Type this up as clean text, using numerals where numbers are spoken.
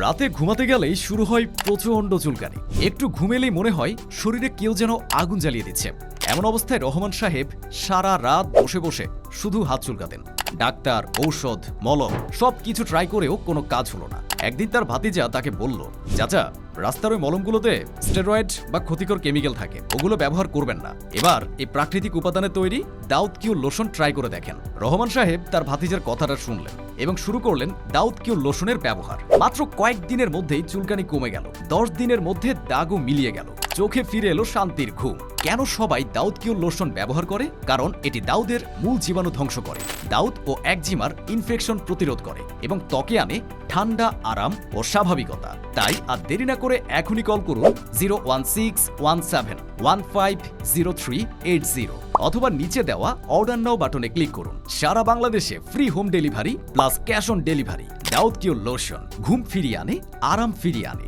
রাতে ঘুমাতে গেলেই শুরু হয় প্রচণ্ড চুলকানি। একটু ঘুমেলেই মনে হয় শরীরে কেউ যেন আগুন জ্বালিয়ে দিচ্ছে। এমন অবস্থায় রহমান সাহেব সারা রাত বসে বসে শুধু হাত চুলকাতেন। ডাক্তার, ঔষধ, মলম সবকিছু ট্রাই করেও কোনো কাজ হলো না। একদিন তার ভাতিজা তাকে বলল, চাচা, রাস্তার ওই মলমগুলোতে স্টেরয়েড বা ক্ষতিকর কেমিক্যাল থাকে, ওগুলো ব্যবহার করবেন না। এবার এই প্রাকৃতিক উপাদানে তৈরি দাউদ কিউ লোশন ট্রাই করে দেখেন। রহমান সাহেব তার ভাতিজার কথাটা শুনলেন এবং শুরু করলেন দাউদ কিউ লোশনের ব্যবহার। মাত্র কয়েকদিনের মধ্যেই চুলকানি কমে গেল। 10 দিনের মধ্যে দাগও মিলিয়ে গেল। চোখে ফিরে এলো শান্তির ঘুম। কেন সবাই দাউদ কিউ লোশন ব্যবহার করে? কারণ এটি দাউদের মূল জীবাণু ধ্বংস করে, দাউদ ও একজিমার ইনফেকশন প্রতিরোধ করে এবং ত্বকে আনে ঠান্ডা, আরাম ও স্বাভাবিকতা। তাই আর দেরি না করে এখনই কল করুন 01617150380 অথবা নিচে দেওয়া অর্ডার নাও বাটনে ক্লিক করুন। সারা বাংলাদেশে free home delivery plus cash on delivery. দাউদ কিউ লোশন ঘুম ফিরিয়ে আনে, আরাম ফিরিয়ে আনে।